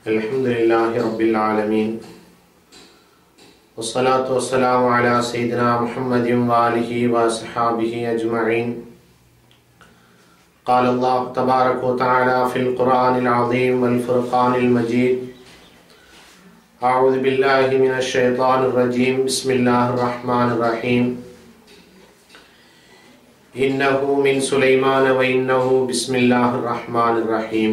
Alhamdulillahi Rabbil Alameen. Wassalatu wassalamu ala Sayyidina Muhammadin wa alihi wa ashabihi ajma'in. Qala Allah tabaraka wa ta'ala fil Qur'anil azim wal furqanil majid. A'udhu billahi minash shaitanir rajim. Bismillahir rahmanir rahim. Innahu min Sulaiman wa innahu bismillahir rahmanir rahim.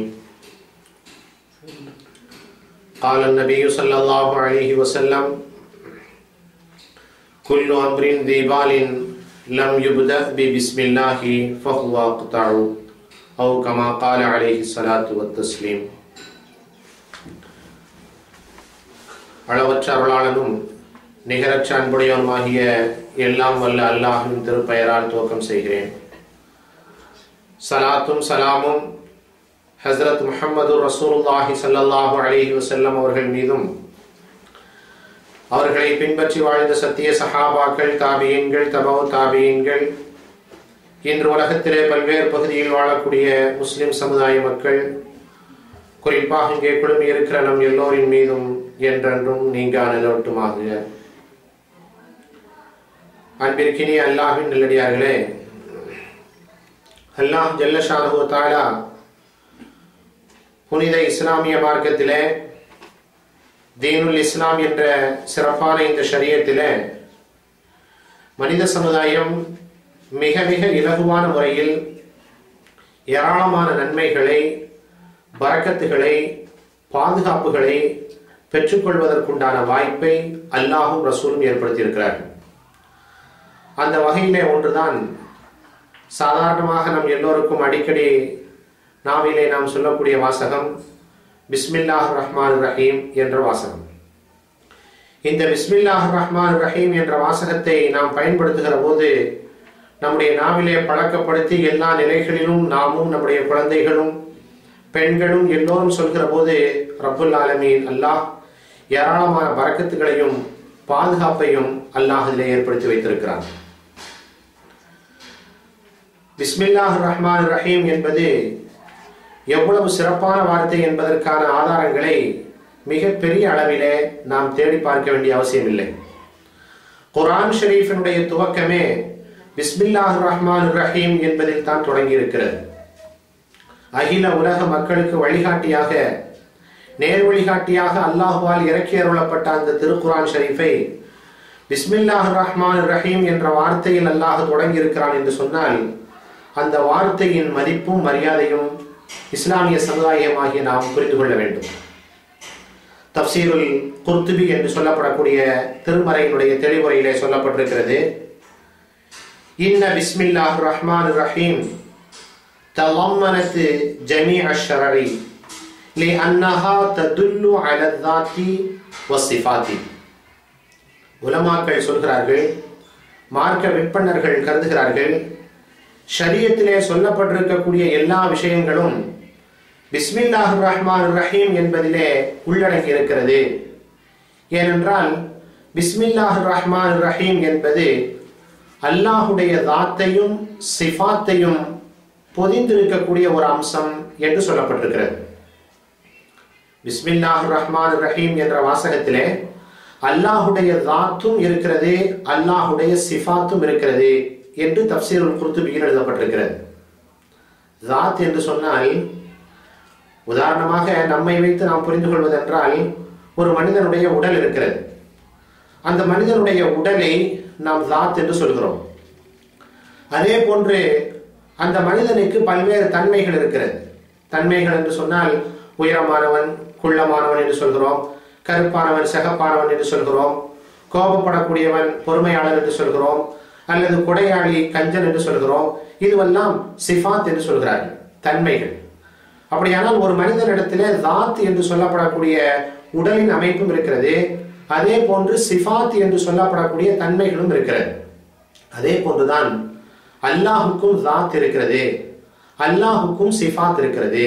قال النبي صلى الله عليه وسلم كل أمر ذي بال لم يبدأ ببسم الله فهو أقطع أو كما قال عليه الصلاة والتسليم. அளவற்ற அருளாளனும் நிகரற்ற அன்புடையவனுமாகிய எல்லாம் வல்ல அல்லாஹ்வின் திருப்பெயரால் துவக்கம் செய்கிறேன். சலாத்தும் சலாமும் ஹஸ்ரத் முஹம்மது ரசூலுல்லாஹி ஸல்லல்லாஹு அலைஹி வஸல்லம் அவர்கள் மீதும் அவர்களை பின்பற்றி வாழ்ந்த சத்திய சஹாபாக்கள், தாபியீன்கள், தபவு தாபியீன்கள், இன்று உலகத்திலே பல்வேறு பகுதியில் வாழக்கூடிய முஸ்லிம் சமுதாய மக்கள், குறிப்பாக இங்கே குழுமி இருக்கிற நம் எல்லோரின் மீதும் என்றென்றும் நீங்கா நிலவட்டுமாக. அன்பிற்கினிய அல்லாஹ்வின் நல்லடியார்களே, அல்லாஹ் ஜல்ல ஷானஹு வ தஆலா புனித இஸ்லாமிய மார்க்கத்திலே தீனுல் இஸ்லாம் என்ற சிறப்பான இந்த ஷரியத்திலே மனித சமுதாயம் மிக மிக இலகுவான முறையில் ஏராளமான நன்மைகளை, பரக்கத்துகளை, பாதுகாப்புகளை பெற்றுக்கொள்வதற்குண்டான வாய்ப்பை அல்லாஹும் ரசூலும் ஏற்படுத்தியிருக்கிறார்கள். அந்த வகையிலே ஒன்றுதான் சாதாரணமாக நம் எல்லோருக்கும் அடிக்கடி நாவிலே நாம் சொல்லக்கூடிய வாசகம் பிஸ்மில்லாஹிர் ரஹ்மானிர் ரஹீம் என்ற வாசகம். இந்த பிஸ்மில்லாஹிர் ரஹ்மானிர் ரஹீம் என்ற வாசகத்தை நாம் பயன்படுத்துகிற போது நம்முடைய நாவிலே பழக்கப்படுத்தி எல்லா நிலைகளிலும் நாமும் நம்முடைய குழந்தைகளும் பெண்களும் எல்லோரும் சொல்கிற போது ரப்புல் ஆலமீன் அல்லாஹ் ஏராளமான பரக்கத்துகளையும் பாதுகாப்பையும் அல்லாஹ் இதிலே ஏற்படுத்தி வைத்திருக்கிறார். பிஸ்மில்லாஹிர் ரஹ்மானிர் ரஹீம் என்பது எவ்வளவு சிறப்பான வார்த்தை என்பதற்கான ஆதாரங்களை மிக பெரிய அளவிலே நாம் தேடி பார்க்க வேண்டிய அவசியம் இல்லை. குர்ஆன் ஷரீஃபினுடைய துவக்கமே பிஸ்மில்லாஹிர் ரஹ்மானிர் ரஹீம் என்பதில் தான் தொடங்கி இருக்கிறது. அகில உலக மக்களுக்கு வழிகாட்டியாக, நேர் வழிகாட்டியாக அல்லாஹுவால் இறக்கி அருளப்பட்ட அந்த திருக்குர்ஆன் ஷரீஃபை பிஸ்மில்லாஹிர் ரஹ்மானிர் ரஹீம் என்ற வார்த்தையில் அல்லாஹ் தொடங்கி இருக்கிறான் என்று சொன்னால் அந்த வார்த்தையின் மதிப்பும் மரியாதையும் இஸ்லாமிய சமுதாயமாகிய நாம் புரிந்து கொள்ள வேண்டும். தஃப்சீருல் குர்துபி என்று சொல்லப்படக்கூடிய திருமறையினுடைய தெளிவுரையிலே சொல்லப்பட்டிருக்கிறது, இன்ன பிஸ்மில்லாஹிர் ரஹ்மானிர் ரஹீம் தலம்மனத் ஜமீஅ ஷரரி லிஅன்னஹா ததுல்லு அலா ذாத்தி வஸிஃபாத்தி. உலமாக்கள் சொல்கிறார்கள், மார்க்க விற்பனர்கள் கருதுகிறார்கள், ஷரியத்திலே சொல்லப்பட்டிருக்கக்கூடிய எல்லா விஷயங்களும் பிஸ்மில்லாஹிர் ரஹ்மானிர் ரஹீம் என்பதிலே உள்ளடங்கி இருக்கிறது. ஏனென்றால் பிஸ்மில்லாஹிர் ரஹ்மானிர் ரஹீம் என்பது அல்லாஹுடைய தாத்தையும் சிஃபாத்தையும் பொதிந்திருக்கக்கூடிய ஒரு அம்சம் என்று சொல்லப்பட்டிருக்கிறது. பிஸ்மில்லாஹிர் ரஹ்மானிர் ரஹீம் என்ற வாசகத்திலே அல்லாஹுடைய தாத்தும் இருக்கிறது, அல்லாஹுடைய சிஃபாத்தும் இருக்கிறது என்று தஃப்சீருல் குர்துபியில் எழுதப்பட்டிருக்கிறது. தாத் என்று சொன்னால் உதாரணமாக நம்மை வைத்து நாம் புரிந்து கொள்வதென்றால் ஒரு மனிதனுடைய உடல் இருக்கிறது. அந்த மனிதனுடைய உடலை நாம் தாத் என்று சொல்கிறோம். அதே போன்று அந்த மனிதனுக்கு பல்வேறு தன்மைகள் இருக்கிறது. தன்மைகள் என்று சொன்னால் உயரமானவன், குள்ளமானவன் என்று சொல்கிறோம், கருப்பானவன், சிகப்பானவன் என்று சொல்கிறோம், கோபப்படக்கூடியவன், பொறுமையாளர் என்று சொல்கிறோம், அல்லது கொடையாளி, கஞ்சன் என்று சொல்கிறோம். இதுவெல்லாம் சிஃபாத் என்று சொல்கிறார்கள், தன்மைகள். அப்படியானால் ஒரு மனிதனிடத்திலே தாத் என்று சொல்லப்படக்கூடிய உடலின் அமைப்பும் இருக்கிறது, அதே போன்று சிஃபாத் என்று சொல்லப்படக்கூடிய தன்மைகளும் இருக்கிறது. அதே போன்றுதான் அல்லாஹுக்கும் தாத் இருக்கிறது, அல்லாஹுக்கும் சிஃபாத் இருக்கிறது.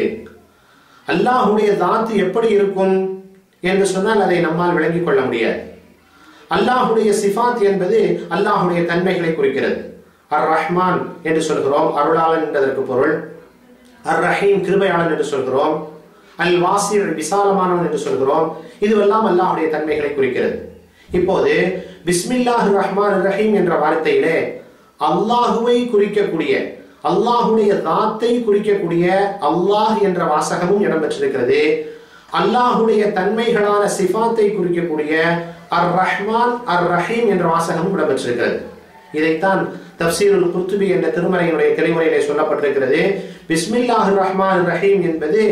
அல்லாஹுடைய தாத் எப்படி இருக்கும் என்று சொன்னால் அதை நம்மால் விளங்கிக் கொள்ள முடியாது. அல்லாஹுடைய சிஃபாத் என்பது அல்லாஹுடைய தன்மைகளை குறிக்கிறது. அர் ரஹ்மான் என்று சொல்கிறோம், அருளாளன் என்பதற்கு பொருள். அர் ரஹீம் கிருபையாளன் என்று சொல்கிறோம், அல் வாசி விசாலமானவன் என்று சொல்கிறோம். இதுவெல்லாம் அல்லாஹ்வுடைய தன்மைகளை குறிக்கிறது. இப்போது பிஸ்மில்லாஹிர் ரஹ்மானிர் ரஹீம் என்ற வார்த்தையிலே அல்லாஹுவை குறிக்கக்கூடிய, அல்லாஹுடைய தாத்தை குறிக்கக்கூடிய அல்லாஹ் என்ற வாசகமும் இடம்பெற்றிருக்கிறது. அல்லாஹுடைய தன்மைகளான சிஃபாத்தை குறிக்கக்கூடிய அர் ரஹ்மான் அர் ரஹீம் என்ற வாசகமும் இடம்பெற்றிருக்கிறது. இதைத்தான் தஃப்சீருல் குர்துபி என்ற திருமறையினுடைய தெளிவுரையிலே சொல்லப்பட்டிருக்கிறது. பிஸ்மில்லாஹிர் ரஹ்மானிர் ரஹீம் என்பது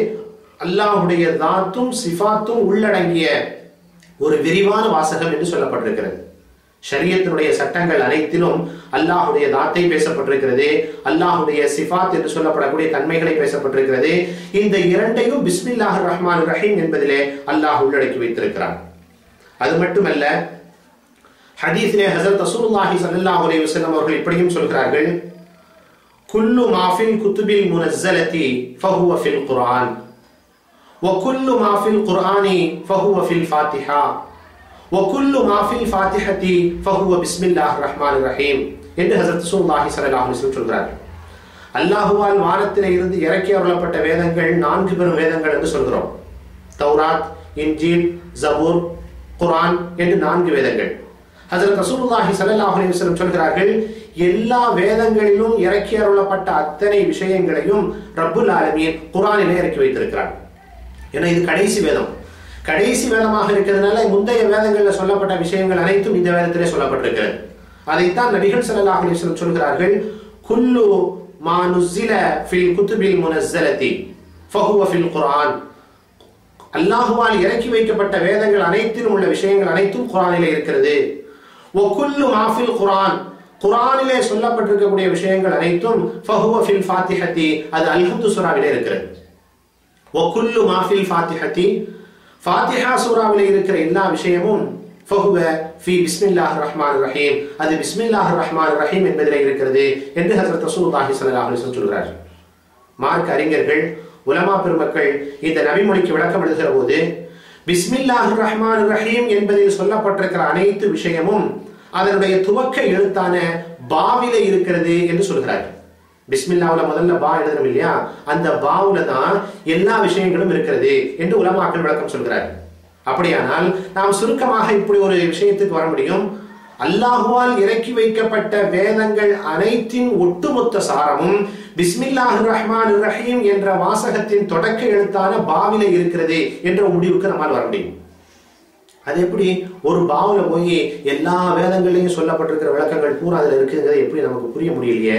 அல்லாஹுடைய தாத்தும் சிஃபாத்தும் உள்ளடங்கிய ஒரு விரிவான வாசகம் என்று சொல்லப்பட்டிருக்கிறது. ஷரியத்தினுடைய சட்டங்கள் அனைத்திலும் அல்லாஹுடைய தாத்தை பேசப்பட்டிருக்கிறது, அல்லாஹுடைய சிஃபாத் என்று சொல்லப்படக்கூடிய தன்மைகளை பேசப்பட்டிருக்கிறது. இந்த இரண்டையும் பிஸ்மில்லாஹிர் ரஹ்மானிர் ரஹீம் என்பதிலே அல்லாஹ் உள்ளடக்கி வைத்திருக்கிறார். அது மட்டுமல்ல, ஹதீஸிலே ஹஸரத் ரசூலுல்லாஹி ஸல்லல்லாஹு அலைஹி வஸல்லம் அவர்கள் இப்படியும் சொல்கிறார்கள், குல்லு மா ஃபில் குதுபில் முனஸ்ஸலதி ஃபஹுவ ஃபில் குர்ஆன் வ குல்லு மா ஃபில் குர்ஆனி ஃபஹுவ ஃபில் ஃபாத்திஹா வ குல்லு மா ஃபில் ஃபாத்திஹதி ஃபஹுவ பிஸ்மில்லாஹிர் ரஹ்மானிர் ரஹீம் என்று ஹஸரத் ரசூலுல்லாஹி ஸல்லல்லாஹு அலைஹி வஸல்லம் சொல்கிறார்கள். அல்லாஹ்வால் வானத்திலே இருந்து இறக்கி அருளப்பட்ட வேதங்கள் 4 பெரும் வேதங்கள் என்று சொல்கிறோம். தௌராத், இன்ஜீல், ஜபூர், குர்ஆன் என்று 4 வேதங்கள். ஹஸரத் ரசூலுல்லாஹி ஸல்லல்லாஹு அலைஹி வஸல்லம் சொல்கிறார்கள், எல்லா வேதங்களிலும் இறக்கி அருளப்பட்ட அத்தனை விஷயங்களையும் ரப்புல் ஆலமீன் குர்ஆனிலே இறக்கி வைத்திருக்கிறார். ஏன்னா இது கடைசி வேதம், கடைசி வேதமாக இருக்கிறதுனால முந்தைய வேதங்களில் சொல்லப்பட்ட விஷயங்கள் அனைத்தும் இந்த வேதத்திலே சொல்லப்பட்டிருக்கிறது. அதைத்தான் நபிகள் ஸல்லல்லாஹு அலைஹி வஸல்லம் சொல்கிறார்கள், குல்லு மா நுஸ்ஸில ஃபில் குதுபில் முனஸ்ஸலதி ஃபஹுவ ஃபில் குர்ஆன். அல்லாஹ்வால் இறக்கி வைக்கப்பட்ட வேதங்கள் அனைத்திலும் உள்ள விஷயங்கள் அனைத்தும் குர்ஆனிலே இருக்கிறது. வ குல்லு மா ஃபில் குர்ஆன், குர்ஆனிலே சொல்லப்பட்டிருக்கக்கூடிய விஷயங்கள் அனைத்தும் ஃபஹுவ ஃபில் ஃபாத்திஹதி, அது அல்ஹம்து சூராவிலே இருக்கிறது. வ குல்லு மா ஃபில் ஃபாத்திஹதி, ஃபாத்திஹா சூராவிலே இருக்கிற எல்லா விஷயமும் ஃபஹுவ ஃபி பிஸ்மில்லாஹிர் ரஹ்மானிர் ரஹீம், அது பிஸ்மில்லாஹிர் ரஹ்மானிர் ரஹீம் என்பதிலே இருக்கிறது என்று ஹஸரத் ரசூலுல்லாஹி ஸல்லல்லாஹு அலைஹி வஸல்லம் சொல்கிறார்கள். மார்க்க அறிஞர்கள், உலமா பெருமக்கள் இந்த நபிமொழிக்கு விளக்கம் எழுதுகிற போது பிஸ்மில்லாஹிர் ரஹ்மானிர் ரஹீம் என்பதில் சொல்லப்பட்டிருக்கிற அனைத்து விஷயமும் அதனுடைய துவக்க எழுத்தான பாவிலே இருக்கிறது என்று சொல்கிறார்கள். பிஸ்மில்லாவுல முதல்ல பா எழுதணும் இல்லையா, அந்த பாவுல தான் எல்லா விஷயங்களும் இருக்கிறது என்று உலமாக்கள் விளக்கம் சொல்கிறார்கள். அப்படியானால் நாம் சுருக்கமாக இப்படி ஒரு விஷயத்துக்கு வர முடியும். அல்லாஹ்வால் இறக்கி வைக்கப்பட்ட வேதங்கள் அனைத்தின் ஒட்டுமொத்த சாரமும் பிஸ்மில்லாஹிர் ரஹ்மானிர் ரஹீம் என்ற வாசகத்தின் தொடக்க எழுத்தான பாவிலே இருக்கிறது என்ற முடிவுக்கு நம்மால் வர முடியும். அது எப்படி ஒரு பாவுல போய் எல்லா வேதங்களையும் சொல்லப்பட்டிருக்கிற விளக்கங்கள் பூரா அதுல இருக்குங்கிறது எப்படி நமக்கு புரிய முடியலையே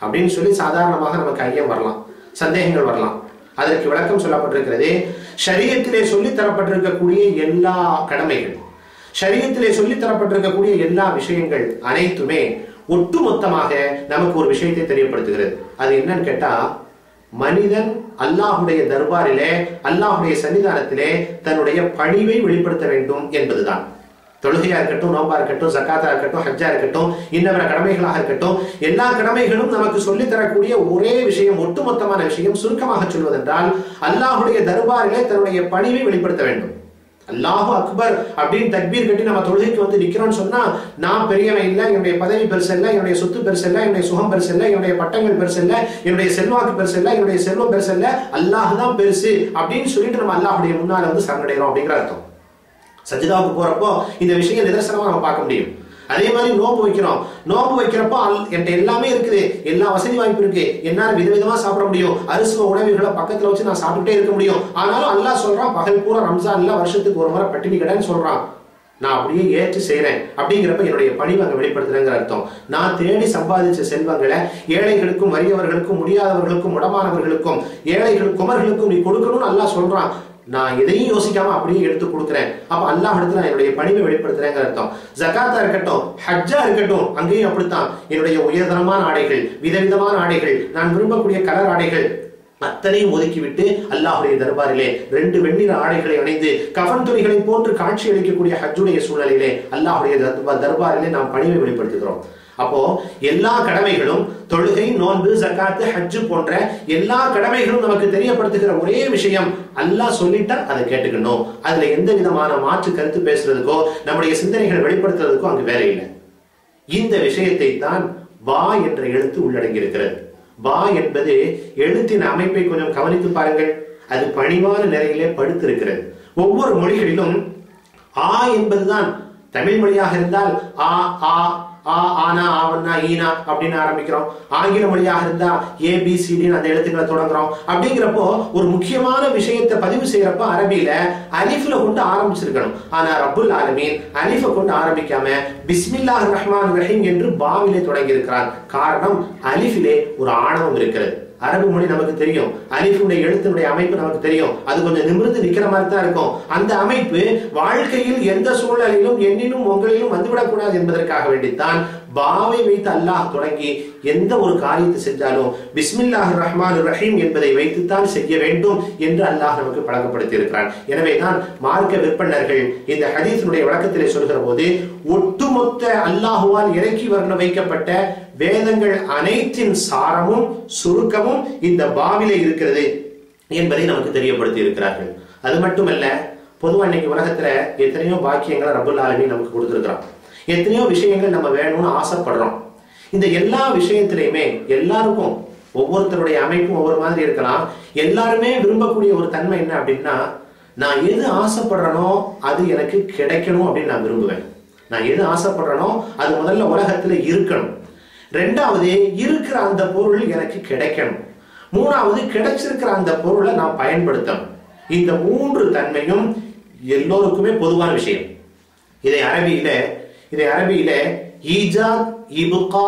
அப்படின்னு சொல்லி சாதாரணமாக நமக்கு ஐயம் வரலாம், சந்தேகங்கள் வரலாம். அதற்கு விளக்கம் சொல்லப்பட்டிருக்கிறது. ஷரியத்திலே சொல்லி தரப்பட்டிருக்கக்கூடிய எல்லா கடமைகள், ஷரியத்திலே சொல்லி தரப்பட்டிருக்கக்கூடிய எல்லா விஷயங்கள் அனைத்துமே ஒட்டுமொத்தமாக நமக்கு ஒரு விஷயத்தை தெரியப்படுத்துகிறது. அது என்னன்னு கேட்டா, மனிதன் அல்லாஹுடைய தர்பாரிலே, அல்லாஹுடைய சன்னிதானத்திலே தன்னுடைய பணிவை வெளிப்படுத்த வேண்டும் என்பதுதான். தொழுகையா இருக்கட்டும், நோம்பா இருக்கட்டும், ஜக்காத்தா இருக்கட்டும், ஹஜ்ஜா இருக்கட்டும், இன்னவர கடமைகளாக இருக்கட்டும், எல்லா கடமைகளும் நமக்கு சொல்லித் தரக்கூடிய ஒரே விஷயம், ஒட்டுமொத்தமான விஷயம். சுருக்கமாக சொல்வதென்றால், அல்லாஹுடைய தர்பாரிலே தன்னுடைய பணிவை வெளிப்படுத்த வேண்டும். அல்லாஹு அக்பர் அப்படின்னு தக்பீர் கட்டி நம்ம தொழுகைக்கு வந்து நிக்கிறோம்னு சொன்னா, நான் பெரியவன் இல்லை, என்னுடைய பதவி பெருசு இல்லை, என்னுடைய சொத்து பெருசு இல்லை, என்னுடைய சுகம் பெருசு இல்லை, என்னுடைய பட்டங்கள் பெருசு இல்லை, என்னுடைய செல்வாக்கு பெருசு இல்லை, என்னுடைய செல்வம் பெருசு இல்லை, அல்லாஹ் தான் பெருசு அப்படின்னு சொல்லிட்டு நம்ம அல்லாஹுடைய முன்னால வந்து சரணடைகிறோம் அப்படிங்கிற அர்த்தம். சஜிதாவுக்கு போறப்போ இந்த விஷயம் நிதர்சனமா நம்ம பார்க்க முடியும். அதே மாதிரி நோம்பு வைக்கிறோம், நோம்பு வைக்கிறப்போ என்கிட்ட எல்லாமே இருக்குது, எல்லா வசதி வாய்ப்பு இருக்கு, என்னால விதவிதமா சாப்பிட முடியும், அரிசுவ உணவுகளை பக்கத்துல வச்சு நான் சாப்பிட்டுட்டே இருக்க முடியும். ஆனாலும் அல்லாஹ் சொல்றான், பகல் பூரா ரம்ஜான்ல வருஷத்துக்கு ஒரு முறை பட்டினி கடைன்னு சொல்றான், நான் அப்படியே ஏற்று செய்யறேன். அப்படிங்கிறப்ப என்னுடைய பணிவை அங்க வெளிப்படுத்துறேங்கிற அர்த்தம். நான் தேடி சம்பாதிச்ச செல்வங்களை ஏழைகளுக்கும், வறியவர்களுக்கும், முடியாதவர்களுக்கும், முடமானவர்களுக்கும், ஏழைகள் குமர்களுக்கும் நீ கொடுக்கணும்னு அல்லாஹ் சொல்றான். நான் எதையும் யோசிக்காம அப்படியே எடுத்து கொடுக்குறேன். அப்ப அல்லாஹ் இடத்துல நான் என்னுடைய பணிவை வெளிப்படுத்துறேங்கிற அர்த்தம். ஜகாத்தா இருக்கட்டும், ஹஜ்ஜா இருக்கட்டும், அங்கேயும் அப்படித்தான். என்னுடைய உயர்தரமான ஆடைகள், விதவிதமான ஆடைகள், நான் விரும்பக்கூடிய கலர் ஆடைகள் அத்தனையும் ஒதுக்கிவிட்டு அல்லாஹுடைய தர்பாரிலே 2 வெண்ணிற ஆடைகளை அணிந்து கஃன் துணிகளை போன்று காட்சி அளிக்கக்கூடிய ஹஜ்ஜுடைய சூழலிலே அல்லாஹுடைய தர்பாரிலே நாம் பணிவை வெளிப்படுத்துகிறோம். அப்போ எல்லா கடமைகளும், தொழுகை, நோன்பு, ஜகாத்து, ஹஜ்ஜு போன்ற எல்லா கடமைகளும் நமக்கு தெரியப்படுத்துகிற ஒரே விஷயம், அல்லாஹ் சொல்லிட்டா அதை கேட்டுக்கணும். அதுல எந்த விதமான மாற்று கருத்து பேசுறதுக்கோ நம்முடைய சிந்தனைகளை வெளிப்படுத்துறதுக்கோ அங்கு வேற இல்லை. இந்த விஷயத்தை தான் வா என்ற எழுத்து உள்ளடங்கி இருக்கிறது. பா என்பது எழுத்தின் அமைப்பை கொஞ்சம் கவனித்து பாருங்கள். அது பணிவான நிலையிலே படுத்திருக்கிறது. ஒவ்வொரு மொழிகளிலும் ஆ என்பதுதான். தமிழ் மொழியாக இருந்தால் ஆ ஆ ஆ ஆனா ஆவன்னா ஈனா அப்படின்னு ஆரம்பிக்கிறோம். ஆங்கில மொழியாக இருந்தா ABCD அந்த எழுத்துக்களை தொடங்குறோம். அப்படிங்கிறப்போ ஒரு முக்கியமான விஷயத்தை பதிவு செய்யறப்ப அரபியில அலிஃப்ல கொண்டு ஆரம்பிச்சிருக்கணும். ஆனா ரப்புல் ஆலமீன் அலிஃபை கொண்டு ஆரம்பிக்காம பிஸ்மில்லாஹிர் ரஹ்மானிர் ரஹீம் என்று பாவிலே தொடங்கி இருக்கிறார். காரணம், அலிஃபிலே ஒரு ஆணவம் இருக்கிறது. அரபு மொழி நமக்கு தெரியும், அலிஃபுடைய எழுத்தினுடைய அமைப்பு நமக்கு தெரியும். அது கொஞ்சம் நிமிர்ந்து நிக்கிற மாதிரி தான் இருக்கும். அந்த அமைப்பு வாழ்க்கையில் எந்த சூழ்நிலையிலும் என்னிலும் உங்களிலும் வந்துவிடக்கூடாது என்பதற்காக வேண்டித்தான் பாவை வைத்து அல்லாஹ் தொடங்கி எந்த ஒரு காரியத்தை செஞ்சாலும் பிஸ்மில்லாஹிர் ரஹ்மானிர் ரஹீம் என்பதை வைத்துத்தான் செய்ய வேண்டும் என்று அல்லாஹ் நமக்கு பழக்கப்படுத்தி இருக்கிறான். எனவேதான் மார்க்க விற்பனர்கள் இந்த ஹதீஸினுடைய விளக்கத்திலே சொல்கிற போது ஒட்டுமொத்த அல்லாஹுவால் இறக்கி வர்ண வைக்கப்பட்ட வேதங்கள் அனைத்தின் சாரமும் சுருக்கமும் இந்த பாவிலே இருக்கிறது என்பதை நமக்கு தெரியப்படுத்தி இருக்கிறார்கள். அது மட்டுமல்ல, பொதுவாக இன்னைக்கு உலகத்துல எத்தனையோ பாக்கியங்களை ரப்புல் ஆலமீன் நமக்கு கொடுத்திருக்கிறான். எத்தனையோ விஷயங்கள் நம்ம வேணும்னு ஆசைப்படுறோம். இந்த எல்லா விஷயத்திலையுமே எல்லாருக்கும் ஒவ்வொருத்தருடைய அமைப்பும் ஒவ்வொரு மாதிரி இருக்கலாம். எல்லாருமே விரும்பக்கூடிய ஒரு தன்மை என்ன அப்படின்னா, நான் எது ஆசைப்படுறனோ அது எனக்கு கிடைக்கணும் அப்படின்னு நான் விரும்புவேன். நான் எது ஆசைப்படுறனோ அது முதல்ல உலகத்துல இருக்கணும். ரெண்டாவது, இருக்கிற அந்த பொருள் எனக்கு கிடைக்கணும். மூணாவது, கிடைச்சிருக்கிற அந்த பொருளை நான் பயன்படுத்தணும். இந்த மூன்று தன்மையும் எல்லோருக்குமே பொதுவான விஷயம். இதை அரபியில ஈஜாத், இப்கா,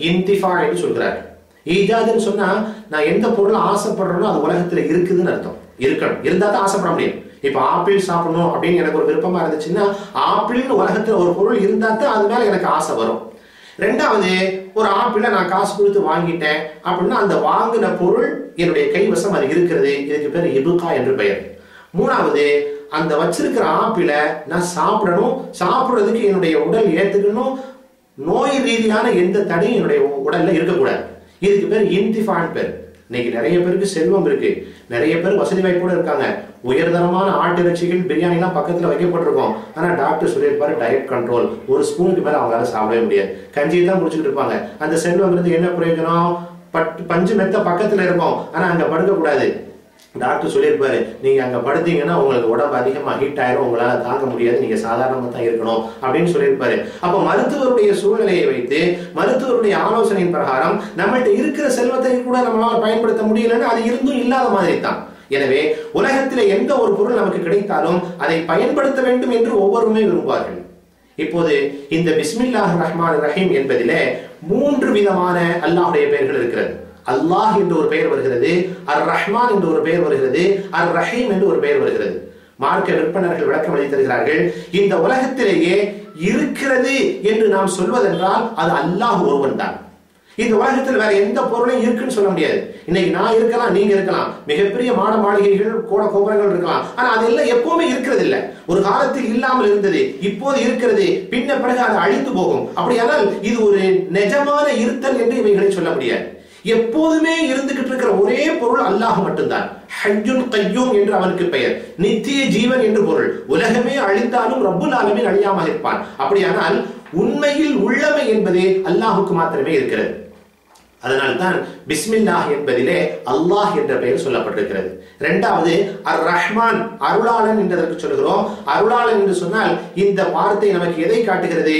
இன்திஃபா என்று சொல்கிறார். ஈஜாத்னு சொன்னா நான் எந்த பொருளை ஆசைப்படுறேனோ அது உலகத்துல இருக்குதுன்னு அர்த்தம். இருக்கணும், இருந்தா தான் ஆசைப்பட முடியும். இப்ப ஆப்பிள் சாப்பிடணும் அப்படின்னு எனக்கு ஒரு விருப்பமா இருந்துச்சுன்னா ஆப்பிள்னு உலகத்துல ஒரு பொருள் இருந்தா தான் அது மேல எனக்கு ஆசை வரும். ரெண்டாவது, ஒரு ஆப்பிளை நான் காசு கொடுத்து வாங்கிட்டேன் அப்படின்னா அந்த வாங்கின பொருள் என்னுடைய கைவசம் அது இருக்கிறது. இதுக்கு பேர் இப்கா என்று பெயர். மூணாவது, அந்த வச்சிருக்கிற ஆப்பிளை நான் சாப்பிடணும், சாப்பிடுறதுக்கு என்னுடைய உடல் ஏத்துக்கணும், நோய் ரீதியான எந்த தடையும் என்னுடைய உடல்ல இருக்கக்கூடாது. இதுக்கு பேர் இன்திஃபான் பேர். இன்னைக்கு நிறைய பேருக்கு செல்வம் இருக்கு, நிறைய பேர் வசதி வாய்ப்போட இருக்காங்க. உயர்தரமான ஆட்டு இறைச்சிகள் பிரியாணி எல்லாம் பக்கத்துல வைக்கப்பட்டிருக்கும். ஆனா டாக்டர் சொல்லியிருப்பாரு டயட் கண்ட்ரோல், ஒரு ஸ்பூனுக்கு மேல அவங்களால சாப்பிடவே முடியாது, கஞ்சி தான் குடிச்சுட்டு இருப்பாங்க. அந்த செல்வம் இருந்து என்ன பிரயோஜனம்? பஞ்சு மெத்த பக்கத்துல இருக்கும், ஆனா அங்க படுக்க கூடாது. டாக்டர் சொல்லியிருப்பாரு, நீங்க அங்க படுத்தீங்கன்னா உங்களுக்கு உடம்பு அதிகமா ஹீட் ஆயிரும், உங்களால தாங்க முடியாது, நீங்க சாதாரணமா தான் இருக்கணும் அப்படின்னு சொல்லியிருப்பாரு. அப்ப மருத்துவருடைய சூழ்நிலையை வைத்து மருத்துவருடைய ஆலோசனையின் பிரகாரம் நம்மள்ட்ட இருக்கிற செல்வத்தை கூட நம்மளால பயன்படுத்த முடியலன்னு அது இருந்தும் இல்லாத மாதிரி தான். எனவே உலகத்திலே எந்த ஒரு பொருள் நமக்கு கிடைத்தாலும் அதை பயன்படுத்த வேண்டும் என்று ஒவ்வொருமே விரும்புவார்கள். இப்போது இந்த பிஸ்மில்லாஹிர் ரஹ்மானிர் ரஹீம் என்பதிலே மூன்று விதமான அல்லாஹ்வுடைய பெயர்கள் இருக்கிறது. அல்லாஹ் என்று ஒரு பெயர் வருகிறது, அர் ரஹ்மான் என்று ஒரு பெயர் வருகிறது, அர் ரஹீம் என்று ஒரு பெயர் வருகிறது. மார்க்க விற்பனர்கள் விளக்கம் அளித்திருக்கிறார்கள். இந்த உலகத்திலேயே இருக்கிறது என்று நாம் சொல்வதென்றால் அது அல்லாஹ் ஒருவன் தான். இந்த உலகத்தில் வேற எந்த பொருளையும் இருக்குன்னு சொல்ல முடியாது. இன்னைக்கு நான் இருக்கலாம், நீங்க இருக்கலாம், மிகப்பெரிய மாட மாளிகைகள் கூட கோபுரங்கள் இருக்கலாம், ஆனா அதெல்லாம் எப்பவுமே இருக்கிறது இல்லை. ஒரு காலத்தில் இல்லாமல் இருந்தது, இப்போது இருக்கிறது, பின்ன பிறகு அது அழிந்து போகும். அப்படியானால் இது ஒரு நிஜமான இருத்தல் என்று இவைகளை சொல்ல முடியாது. எப்போதுமே இருந்துகிட்டு இருக்கிற ஒரே பொருள் அல்லாஹ் மட்டும்தான். ஹய்யுன் கய்யூம் என்று அவனுக்கு பெயர், நித்திய ஜீவன் என்று பொருள். உலகமே அழிந்தாலும் ரப்புல் ஆலமீன் அழியாமல் இருப்பான். அப்படியானால் உண்மையில் உள்ளமை என்பதே அல்லாஹுக்கு மாத்திரமே இருக்கிறது. அதனால்தான் பிஸ்மில்லாஹ் என்பதிலே அல்லாஹ் என்ற பெயர் சொல்லப்பட்டிருக்கிறது. இரண்டாவது, அர் ரஹ்மான், அருளாளன் என்றதற்கு சொல்கிறோம். அருளாளன் என்று சொன்னால் இந்த வார்த்தை நமக்கு எதை காட்டுகிறது?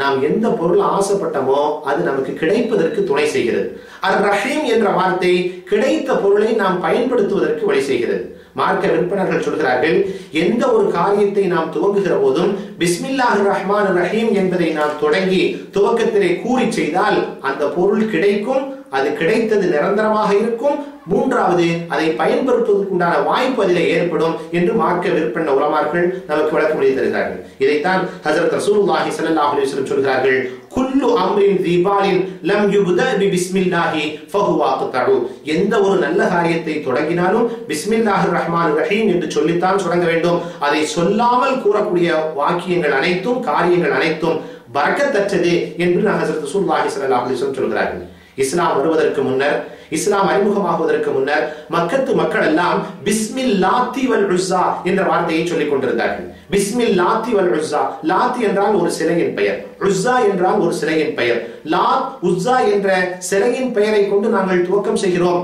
நாம் எந்த பொருள் ஆசைப்பட்டமோ அது நமக்கு கிடைப்பதற்கு துணை செய்கிறது. அர் ரஹீம் என்ற வார்த்தை கிடைத்த பொருளை நாம் பயன்படுத்துவதற்கு வழி செய்கிறது. மார்க்க விற்பனர்கள் சொல்கிறார்கள், எந்த ஒரு காரியத்தை நாம் துவங்குகிற போதும் பிஸ்மில்லாஹிர் ரஹ்மானிர் ரஹீம் என்பதை நாம் தொடங்கி துவக்கத்திலே கூறி செய்தால் அந்த பொருள் கிடைக்கும், அது கிடைத்தது நிரந்தரமாக இருக்கும். மூன்றாவது, அதை பயன்படுத்துவதற்குண்டான வாய்ப்பு அதிலே ஏற்படும் என்று மார்க்க விற்பன உலமார்கள் நமக்கு விளக்கம் அளித்து தருகிறார்கள். இதைத்தான் ஹஜ்ரத் ரசூலுல்லாஹி ஸல்லல்லாஹு அலைஹி வஸல்லம் சொல்கிறார்கள், குல்லு அம்ரின் தீபாலின் லம் யுப்தா பிஸ்மில்லாஹி ஃபஹுவ அக்தரு. எந்த ஒரு நல்ல காரியத்தை தொடங்கினாலும் பிஸ்மில்லாஹிர் ரஹ்மானிர் ரஹீம் என்று சொல்லித்தான் தொடங்க வேண்டும். அதை சொல்லாமல் கூறக்கூடிய வாக்கியங்கள் அனைத்தும், காரியங்கள் அனைத்தும் பரக்கத்தற்றது என்று ஹஜ்ரத் ரசூலுல்லாஹி ஸல்லல்லாஹு அலைஹி வஸல்லம் சொல்கிறார்கள். இஸ்லாம் வருவதற்கு முன்னர் இஸ்லாம் அறிமுகமாகுவதற்கு முன்னர் மக்கத்து மக்கள் எல்லாம் பிஸ்மில்லாத்தி வல் உஸ்ஸா என்ற வார்த்தையை சொல்லிக் கொண்டிருந்தார்கள். பிஸ்மில்லாத்தி வல் உஸ்ஸா, லாத் என்றால் ஒரு சிலையின் பெயர், உஸ்ஸா என்றால் ஒரு சிலையின் பெயர். லாத் உஸ்ஸா என்ற சிலையின் பெயரை கொண்டு நாங்கள் துவக்கம் செய்கிறோம்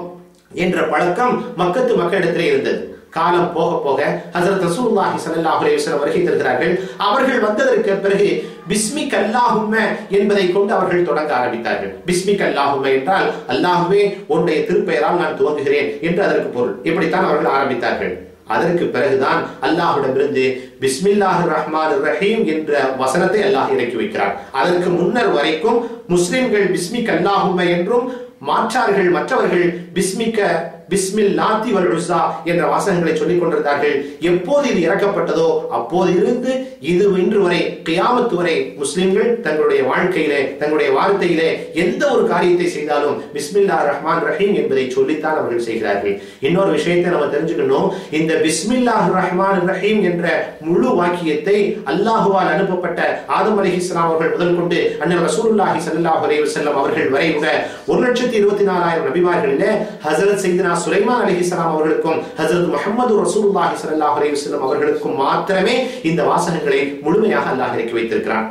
என்ற பழக்கம் மக்கத்து மக்களிடத்திலே இருந்தது. காலம் போக போக ஹஜ்ரத் ரசூலுல்லாஹி ஸல்லல்லாஹு அலைஹி வஸல்லம் வருகை தருகிறார்கள். அவர்கள் வந்ததற்கு பிறகு பிஸ்மிக் அல்லாஹும்ம என்பதை கொண்டு அவர்கள் தொடங்க ஆரம்பித்தார்கள். பிஸ்மிக் அல்லாஹும்ம என்றால் அல்லாஹ்வே உன்னுடைய திருப்பெயரால் நான் துவங்குகிறேன் என்று அதற்கு பொருள். இப்படித்தான் அவர்கள் ஆரம்பித்தார்கள். அதற்கு பிறகுதான் அல்லாஹ்விடமிருந்து பிஸ்மில்லாஹிர் ரஹ்மானிர் ரஹீம் என்ற வசனத்தை அல்லாஹ் இறக்கி வைக்கிறார். அதற்கு முன்னர் வரைக்கும் முஸ்லிம்கள் பிஸ்மிக் அல்லாஹும்ம என்றும் மாற்றார்கள் மற்றவர்கள் பிஸ்மில்லாத்தி வல் உஸ்ஸா என்ற வாசகங்களை சொல்லிக் கொண்டிருந்தார்கள். எப்போது இது இறக்கப்பட்டதோ அப்போது இருந்து இது இன்று வரை கியாமத் வரை முஸ்லிம்கள் தங்களுடைய வாழ்க்கையிலே தங்களுடைய வார்த்தையிலே எந்த ஒரு காரியத்தை செய்தாலும் பிஸ்மில்லாஹிர் ரஹ்மானிர் ரஹீம் என்பதை சொல்லித்தான் அவர்கள் செய்கிறார்கள். இன்னொரு விஷயத்தை நம்ம தெரிஞ்சுக்கணும். இந்த பிஸ்மில்லாஹிர் ரஹ்மானிர் ரஹீம் என்ற முழு வாக்கியத்தை அல்லாஹ்வால் அனுப்பப்பட்ட ஆதம் அலைஹிஸ்ஸலாம் அவர்கள் முதல் கொண்டு அன்னர் ரசூலுல்லாஹி ஸல்லல்லாஹு அலைஹி வஸல்லம் அவர்கள் வரை உள்ள 1,24,000 நபிமார்களிலே ஹஜ்ரத் சையதுனா சுலைமான் அலைஹிஸ்ஸலாம் அவர்களுக்கும் ஹஜ்ரத் முஹம்மது ரசூலுல்லாஹி ஸல்லல்லாஹு அலைஹி வஸல்லம் அவர்களுக்கும் மாத்திரமே இந்த வாசகங்களை முழுமையாக அல்லாஹ் இறக்கி வைத்திருக்கிறான்.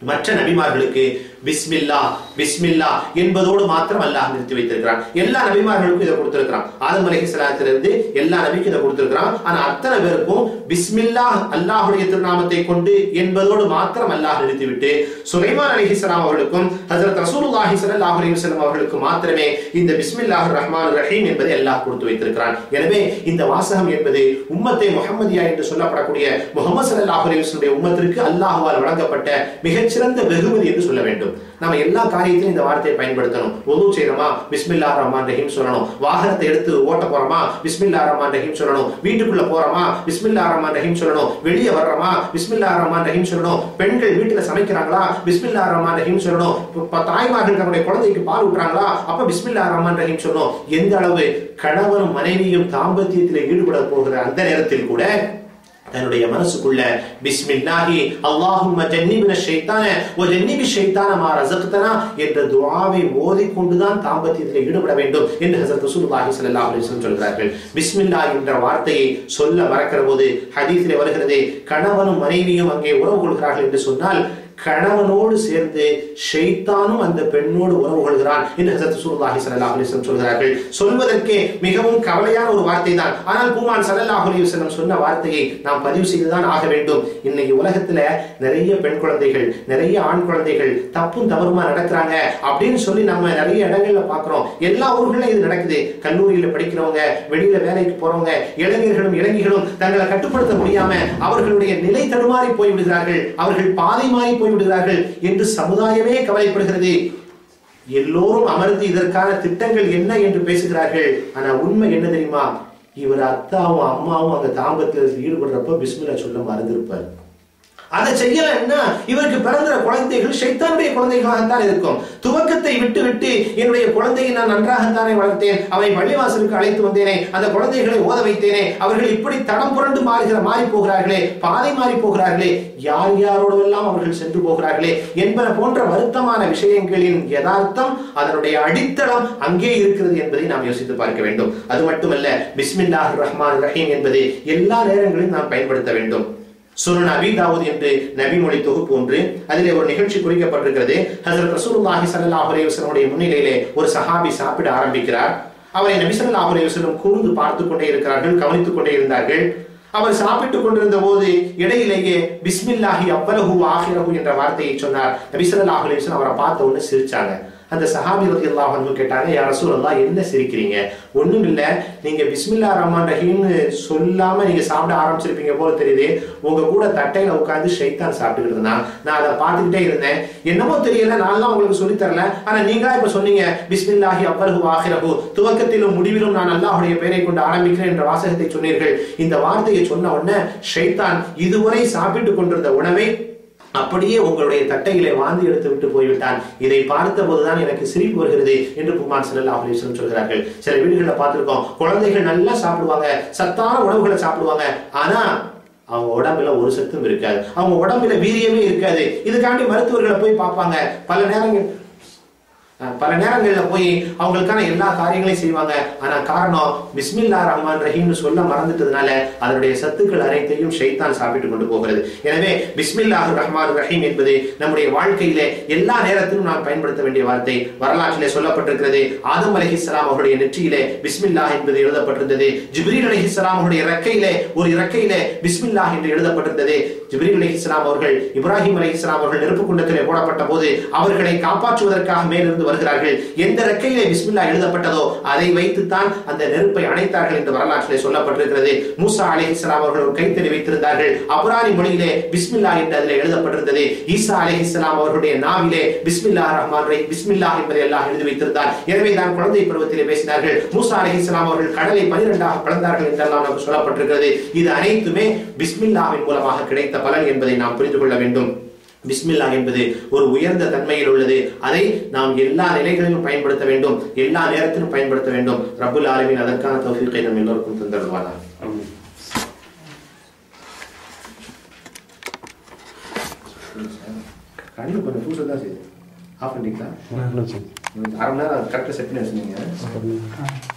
மற்ற நபிமார்களுக்கு பிஸ்மில்லா பிஸ்மில்லா என்பதோடு மாத்திரம் அல்லாஹ் நிறுத்தி வைத்திருக்கிறான். எல்லா நபிமார்களுக்கும் இதை கொடுத்திருக்கிறான். ஆதம் அலைஹிஸ்ஸலாத்திலிருந்து எல்லா நபிக்கும் இதை கொடுத்திருக்கிறான். ஆனா அத்தனை பேருக்கும் பிஸ்மில்லா அல்லாஹ்வுடைய திருநாமத்தை கொண்டு என்பதோடு மாத்திரம் அல்லாஹ் நிறுத்திவிட்டு சுலைமான் அலைஹிஸ்ஸலாம் அவர்களுக்கும் ஹஜ்ரத் ரசூலுல்லாஹி ஸல்லல்லாஹு அலைஹி வஸல்லம் அவர்களுக்கு மாத்திரமே இந்த பிஸ்மில்லாஹிர் ரஹ்மானிர் ரஹீம் என்பதை அல்லாஹ் கொடுத்து வைத்திருக்கிறான். எனவே இந்த வாசகம் என்பது உம்மத்தை முஹம்மதியா என்று சொல்லப்படக்கூடிய முஹம்மது ஸல்லல்லாஹு அலைஹி வஸல்லம் உம்மத்திற்கு அல்லாஹ்வால் வழங்கப்பட்ட மிகச்சிறந்த வெகுமதி என்று சொல்ல வேண்டும். நம்ம எல்லா காரியத்திலும் இந்த வார்த்தையை பயன்படுத்தணும். வுது செய்யறோமா பிஸ்மில்லாஹிர் ரஹ்மானிர் ரஹீம் சொல்லணும். வாகனத்தை எடுத்து ஓட்ட போறோமா பிஸ்மில்லாஹிர் ரஹ்மானிர் ரஹீம் சொல்லணும். வீட்டுக்குள்ள போறோமா பிஸ்மில்லாஹிர் ரஹ்மானிர் ரஹீம் சொல்லணும். வெளியே வர்றோமா பிஸ்மில்லாஹிர் ரஹ்மானிர் ரஹீம் சொல்லணும். பெண்கள் வீட்டுல சமைக்கிறாங்களா பிஸ்மில்லாஹிர் ரஹ்மானிர் ரஹீம் சொல்லணும். தாய்மார்கள் தன்னுடைய குழந்தைக்கு பால் ஊட்டுறாங்களா அப்ப பிஸ்மில்லாஹிர் ரஹ்மானிர் ரஹீம் சொல்லணும். எந்த அளவு கணவனும் மனைவியும் தாம்பத்தியத்தில் ஈடுபட போகிற அந்த நேரத்தில் கூட தன்னுடைய மனசுக்குள்ள பிஸ்மில்லாஹி அல்லாஹும்ம ஜன்னிபின ஷைத்தான வ ஜன்னிபி ஷைத்தான மா ரஸக்தனா என்ற துஆவை ஓதிக்கொண்டுதான் தாம்பத்தியத்தில் ஈடுபட வேண்டும் என்று ஹஜ்ரத் ரசூலுல்லாஹி ஸல்லல்லாஹு அலைஹி வஸல்லம் சொல்கிறார்கள். பிஸ்மில்லாஹ் என்ற வார்த்தையை சொல்ல மறக்கிற போது ஹதீஸிலே வருகிறது கணவனும் மனைவியும் அங்கே உறவு கொள்கிறார்கள் என்று சொன்னால் கணவனோடு சேர்ந்து ஷைத்தானும் அந்த பெண்ணோடு உறவு கொள்கிறான் என்று ஹஜ்ரத் ரசூலுல்லாஹி ஸல்லல்லாஹு அலைஹி வஸல்லம் சொல்கிறார்கள். சொல்வதற்கு மிகவும் கவலையான ஒரு வார்த்தை தான். ஆனால் பூமான் ஸல்லல்லாஹு அலைஹி வஸல்லம் சொன்ன வார்த்தையை நாம் பதிவு செய்துதான் ஆக வேண்டும். இன்னைக்கு உலகத்துல நிறைய பெண் குழந்தைகள் நிறைய ஆண் குழந்தைகள் தப்பும் தவறுமா நடக்கிறாங்க அப்படின்னு சொல்லி நம்ம நிறைய இடங்கள்ல பாக்குறோம். எல்லா ஊர்களையும் இது நடக்குது. கல்லூரியில படிக்கிறவங்க வெளியில வேலைக்கு போறவங்க இளைஞர்களும் இளைஞர்களும் தங்களை கட்டுப்படுத்த முடியாம அவர்களுடைய நிலை தடுமாறி போய்விடுகிறார்கள். அவர்கள் பாதை மாறி விடுகிறார்கள் என்று சமுதாயமே கவலைப்படுகிறது. எல்லோரும் அமர்ந்து இதற்கான திட்டங்கள் என்ன என்று பேசுகிறார்கள். ஆனா உண்மை என்ன தெரியுமா? இவர் அத்தாவும் அம்மாவும் அங்க தாம்பத்தியத்தில் ஈடுபடுறப்ப பிஸ்மில்லா சொல்ல மறந்திருப்பார். அதை செய்யலன்னா இவருக்கு பிறந்த குழந்தைகள் ஷைத்தானுடைய குழந்தைகளாகத்தான் இருக்கும். துவக்கத்தை விட்டு விட்டு என்னுடைய குழந்தையை நான் நன்றாகத்தானே வளர்த்தேன், அவை பள்ளிவாசலுக்கு அழைத்து வந்தேனே, அந்த குழந்தைகளை ஓத வைத்தேனே, அவர்கள் இப்படி தடம் புரண்டு மாறி போகிறார்களே, பாதை மாறி போகிறார்களே, யார் யாரோடெல்லாம் அவர்கள் சென்று போகிறார்களே என்பன போன்ற வருத்தமான விஷயங்களின் யதார்த்தம் அதனுடைய அடித்தளம் அங்கே இருக்கிறது என்பதை நாம் யோசித்து பார்க்க வேண்டும். அது மட்டுமல்ல பிஸ்மில்லாஹிர் ரஹ்மானிர் ரஹீம் என்பதை எல்லா நேரங்களிலும் நாம் பயன்படுத்த வேண்டும். சுனன் அபீ தாவூத் என்று நபி மொழி தொகுப்பு ஒன்று, அதிலே ஒரு நிகழ்ச்சி குறிக்கப்பட்டிருக்கிறது. ஹஜ்ரத் ரசூலுல்லாஹி ஸல்லல்லாஹு அலைஹி வஸல்லம் முன்னிலையிலே ஒரு சஹாபி சாப்பிட ஆரம்பிக்கிறார். அவரை நபி ஸல்லல்லாஹு அலைஹி வஸல்லம் கூர்ந்து பார்த்து கொண்டே இருக்கிறார்கள், கவனித்துக் கொண்டே இருந்தார்கள். அவர் சாப்பிட்டுக் கொண்டிருந்த போது இடையிலேயே பிஸ்மில்லாஹி அவ்வலஹு ஆஹிரஹு என்ற வார்த்தையை சொன்னார். நபி ஸல்லல்லாஹு அலைஹி வஸல்லம் அவரை பார்த்த உடனே சிரிச்சாங்க. அந்த சஹாபி ரலியல்லாஹு அன்ஹு கேட்டாங்க, யா ரசூலல்லாஹ் என்ன சிரிக்கிறீங்க? ஒண்ணும் இல்ல, நீங்க பிஸ்மில்லாஹிர் ரஹ்மானிர் ரஹீம்னு சொல்லாம நீங்க சாப்பிட ஆரம்பிச்சிருப்பீங்க போல தெரியுது. உங்க கூட தட்டையில உட்கார்ந்து ஷைத்தான் சாப்பிட்டுக்கிட்டு இருந்தான். நான் அதை பார்த்துக்கிட்டே இருந்தேன். என்னமோ தெரியல, நான் உங்களுக்கு சொல்லி தரல. ஆனா நீங்களா இப்ப சொன்னீங்க பிஸ்மில்லாஹி அவ்வலஹு ஆஹிரஹு, துவக்கத்திலும் முடிவிலும் நான் அல்லாஹ்வுடைய பெயரை கொண்டு ஆரம்பிக்கிறேன் என்ற வாசகத்தை சொன்னீர்கள். இந்த வார்த்தையை சொன்ன உடனே ஷைத்தான் இதுவரை சாப்பிட்டுக் கொண்டிருந்த உணவை அப்படியே உங்களுடைய தட்டையிலே வாந்தி எடுத்து விட்டு போய்விட்டான். இதை பார்த்த போதுதான் எனக்கு சிரிப்பு வருகிறது என்று பெருமான் ஸல்லல்லாஹு அலைஹி வஸல்லம் சொல்கிறார்கள். சில வீடுகளில் பார்த்திருக்கோம், குழந்தைகள் நல்லா சாப்பிடுவாங்க, சத்தான உணவுகளை சாப்பிடுவாங்க, ஆனா அவங்க உடம்புல ஒரு சத்தும் இருக்காது, அவங்க உடம்புல வீரியமே இருக்காது. இதுக்காண்டி மருத்துவர்களை போய் பார்ப்பாங்க. பல நேரங்கள் பல நேரங்களில் போய் அவங்களுக்கான எல்லா காரியங்களையும் செய்வாங்க. ஆனா காரணம் பிஸ்மில்லாஹ் ரஹ்மான் ரஹீம்னு சொல்ல மறந்துட்டதுனால அதனுடைய சத்துக்கள் அனைத்தையும் ஷைத்தான் சாப்பிட்டு கொண்டு போகிறது. எனவே பிஸ்மில்லாஹ் ரஹ்மான் ரஹீம் என்பது நம்முடைய வாழ்க்கையிலே எல்லா நேரத்திலும் நாம் பயன்படுத்த வேண்டிய வார்த்தை. வரலாற்றிலே சொல்லப்பட்டிருக்கிறது, ஆதம் அலைஹிஸ்ஸலாம் அவருடைய நெற்றியிலே பிஸ்மில்லாஹ் என்பது எழுதப்பட்டிருந்தது. ஜிப்ரீல் அலைஹிஸ்ஸலாம் அவருடைய இறக்கையிலே ஒரு இறக்கையிலே பிஸ்மில்லாஹ் என்று எழுதப்பட்டிருந்தது. ஜிப்ரீல் அலைஹிஸ்ஸலாம் அவர்கள் இப்ராஹிம் அலைஹிஸ்ஸலாம் அவர்கள் நெருப்பு குண்டத்திலே போடப்பட்ட போது அவர்களை காப்பாற்றுவதற்காக மேலிருந்து வருகிறார்கள். எந்த இறக்கையிலே பிஸ்மில்லாஹ் எழுதப்பட்டதோ அதை வைத்துத்தான் அந்த நெருப்பை அணைத்தார்கள் என்று வரலாற்றிலே சொல்லப்பட்டிருக்கிறது. மூசா அலைஹிஸ்ஸலாம் அவர்கள் ஒரு கைத்தறி வைத்திருந்தார்கள். அப்ரானி மொழியிலே பிஸ்மில்லாஹ் என்று அதிலே எழுதப்பட்டிருந்தது. ஈசா அலைஹிஸ்ஸலாம் அவர்களுடைய நாவிலே பிஸ்மில்லாஹ் ரஹ்மான் ரஹீம் பிஸ்மில்லாஹ் என்பதை எல்லாம் எழுதி வைத்திருந்தார். எனவே தான் குழந்தை பருவத்திலே பேசினார்கள். மூசா அலைஹிஸ்ஸலாம் அவர்கள் கடலை 12ஆக பிளந்தார்கள் என்றெல்லாம் நமக்கு சொல்லப்பட்டிருக்கிறது. இது அனைத்துமே பிஸ்மில்லாஹ்வின் மூலமாக கிடைத்த பலன் என்பதை நாம் புரிந்து கொள்ள வேண்டும். பிஸ்மில்லாஹ் என்பது ஒரு உயர்ந்த தன்மையில் உள்ளது. அதை நாம் எல்லா நிலைகளிலும் பயன்படுத்த வேண்டும், எல்லா நேரத்திலும் பயன்படுத்த வேண்டும். ரப்புல் ஆலமீன் அதற்கான தௌஃபீக்கை நம் எல்லோருக்கும் தந்தருள்வானாக. கண்ணு கொஞ்சம் பூசதான் செய்யுது. ஆஃப் பண்ணிட்டீங்களா? 1/2 மணி நேரம் கரெக்டாக செட் பண்ணி வச்சுருந்தீங்க.